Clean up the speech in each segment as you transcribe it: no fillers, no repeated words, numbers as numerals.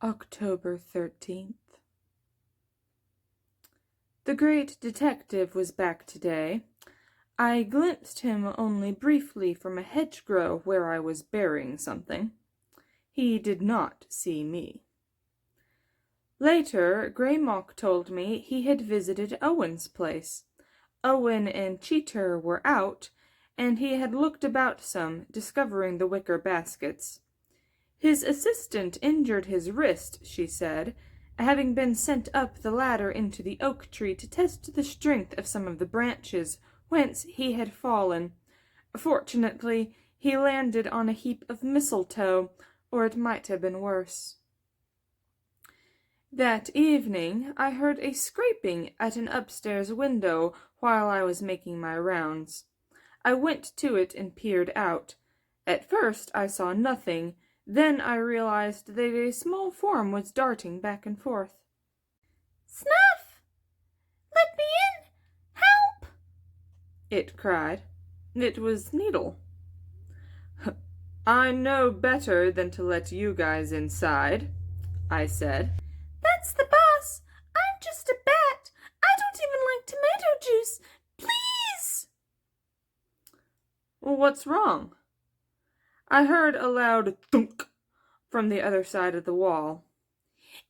October 13th. The great detective was back today. I glimpsed him only briefly from a hedgerow where I was burying something. He did not see me. Later, Greymock told me he had visited Owen's place. Owen and Cheater were out, and he had looked about some, discovering the wicker baskets. His assistant injured his wrist, she said, having been sent up the ladder into the oak tree to test the strength of some of the branches whence he had fallen. Fortunately, he landed on a heap of mistletoe, or it might have been worse. That evening I heard a scraping at an upstairs window while I was making my rounds. I went to it and peered out. At first I saw nothing. Then I realized that a small form was darting back and forth. "Snuff! Let me in! Help!" it cried. It was Needle. "I know better than to let you guys inside," I said. "That's the boss. I'm just a bat. I don't even like tomato juice. Please!" "Well, what's wrong?" I heard a loud thunk from the other side of the wall.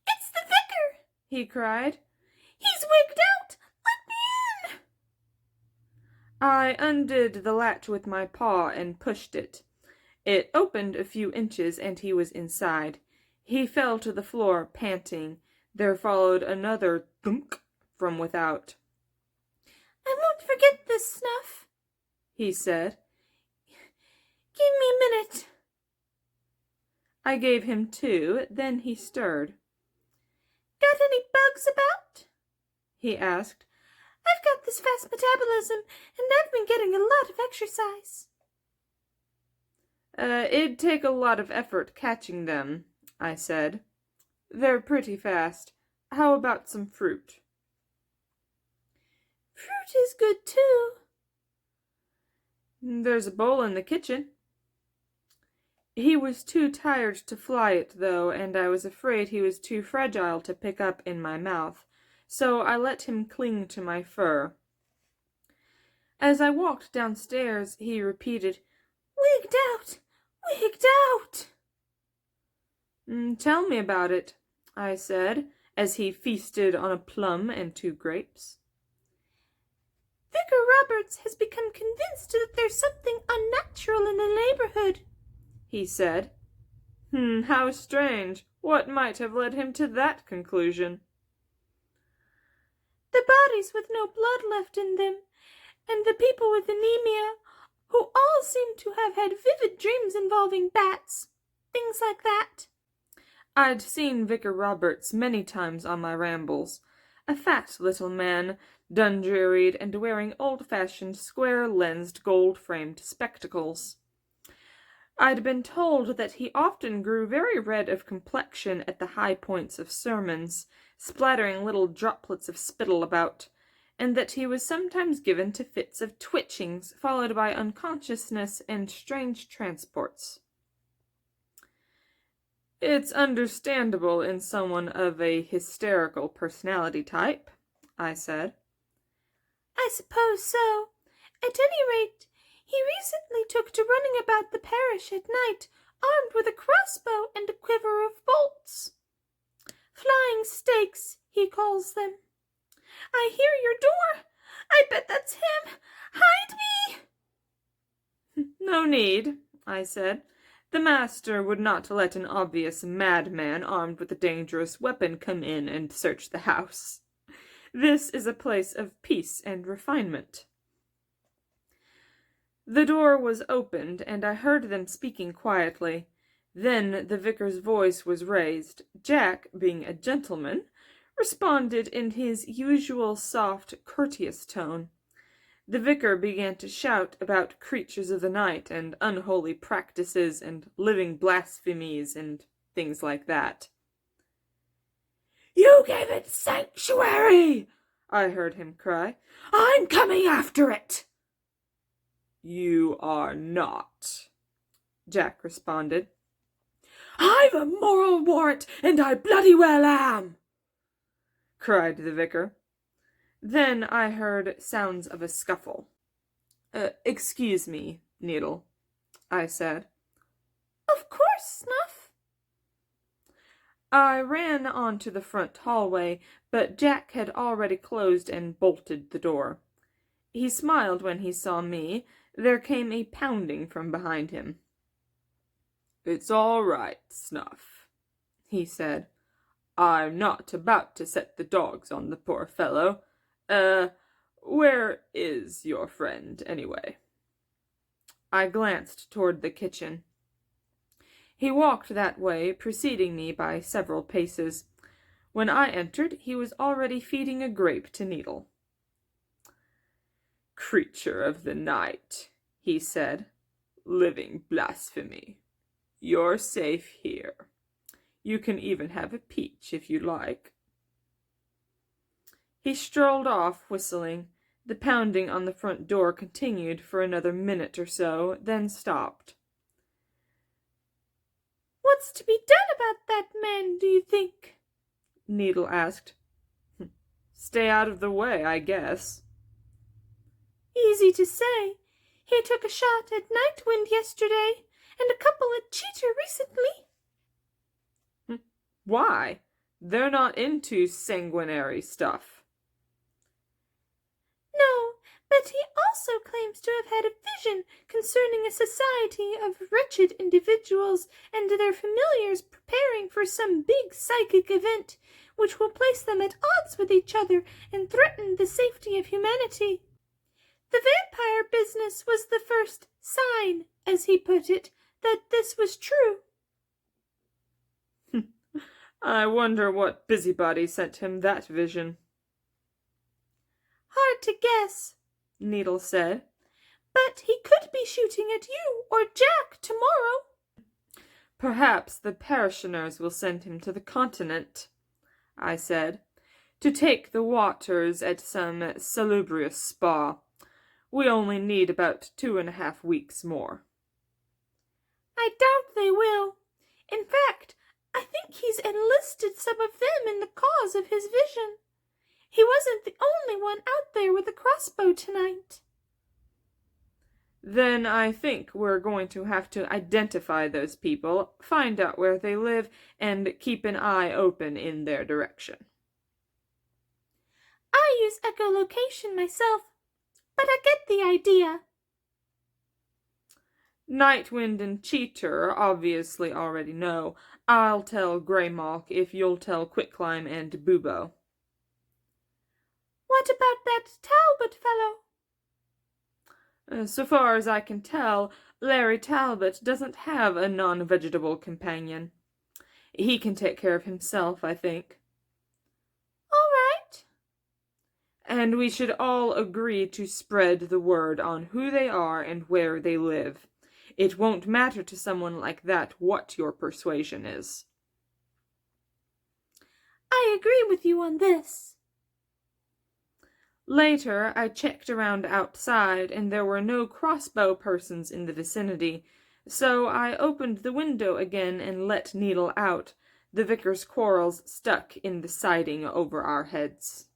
"It's the vicar!" he cried. "He's wigged out! Let me in!" I undid the latch with my paw and pushed it. It opened a few inches, and he was inside. He fell to the floor, panting. There followed another thunk from without. "I won't forget this, Snuff," he said. "Give me a minute." I gave him 2, then he stirred. "Got any bugs about?" he asked. "I've got this fast metabolism, and I've been getting a lot of exercise." It'd take a lot of effort catching them," I said. "They're pretty fast. How about some fruit?" "Fruit is good, too." "There's a bowl in the kitchen." He was too tired to fly it, though, and I was afraid he was too fragile to pick up in my mouth, so I let him cling to my fur. As I walked downstairs, he repeated, "Wigged out! Wigged out!" "Tell me about it," I said, as he feasted on a plum and 2 grapes. "Vicar Roberts has become convinced that there's something unnatural in the neighborhood," he said. How strange. What might have led him to that conclusion? "The bodies with no blood left in them, and the people with anemia, who all seem to have had vivid dreams involving bats. Things like that." I'd seen Vicar Roberts many times on my rambles. A fat little man, dun-drearied and wearing old-fashioned square-lensed gold-framed spectacles. I'd been told that he often grew very red of complexion at the high points of sermons, splattering little droplets of spittle about, and that he was sometimes given to fits of twitchings followed by unconsciousness and strange transports. "It's understandable in someone of a hysterical personality type," I said. "I suppose so. At any rate, he recently took to running about the parish at night, armed with a crossbow and a quiver of bolts. Flying stakes, he calls them. I hear your door. I bet that's him. Hide me!" "No need," I said. "The master would not let an obvious madman armed with a dangerous weapon come in and search the house. This is a place of peace and refinement." The door was opened, and I heard them speaking quietly. Then the vicar's voice was raised. Jack, being a gentleman, responded in his usual soft, courteous tone. The vicar began to shout about creatures of the night and unholy practices and living blasphemies and things like that. "You gave it sanctuary!" I heard him cry. "I'm coming after it!" "You are not," Jack responded. "I've a moral warrant, and I bloody well am!" cried the vicar. Then I heard sounds of a scuffle. Excuse me, Needle," I said. "Of course, Snuff." I ran onto the front hallway, but Jack had already closed and bolted the door. He smiled when he saw me. There came a pounding from behind him. "It's all right, Snuff," he said. "I'm not about to set the dogs on the poor fellow. Where is your friend, anyway?" I glanced toward the kitchen. He walked that way, preceding me by several paces. When I entered, he was already feeding a grape to Needle. "Creature of the night," he said. "Living blasphemy. You're safe here. You can even have a peach if you like." He strolled off, whistling. The pounding on the front door continued for another minute or so, then stopped. "What's to be done about that man, do you think?" Needle asked. "Stay out of the way, I guess." "Easy to say. He took a shot at Nightwind yesterday, and a couple at Cheater recently." "Why? They're not into sanguinary stuff." "No, but he also claims to have had a vision concerning a society of wretched individuals and their familiars preparing for some big psychic event which will place them at odds with each other and threaten the safety of humanity. The vampire business was the first sign, as he put it, that this was true." "I wonder what busybody sent him that vision." "Hard to guess," Needle said. "But he could be shooting at you or Jack tomorrow." "Perhaps the parishioners will send him to the continent," I said, "to take the waters at some salubrious spa. We only need about 2.5 weeks more." "I doubt they will. In fact, I think he's enlisted some of them in the cause of his vision. He wasn't the only one out there with a crossbow tonight." "Then I think we're going to have to identify those people, find out where they live, and keep an eye open in their direction." "I use echolocation myself, but I get the idea." Nightwind and Cheater obviously already know. I'll tell Greymock if you'll tell Quicklime and Bubo. "What about that Talbot fellow?" So far as I can tell, Larry Talbot doesn't have a non-vegetable companion. He can take care of himself, I think. "All right." And we should all agree to spread the word on who they are and where they live. It won't matter to someone like that what your persuasion is. "I agree with you on this." Later, I checked around outside, and there were no crossbow persons in the vicinity, so I opened the window again and let Needle out. The vicar's quarrels stuck in the siding over our heads.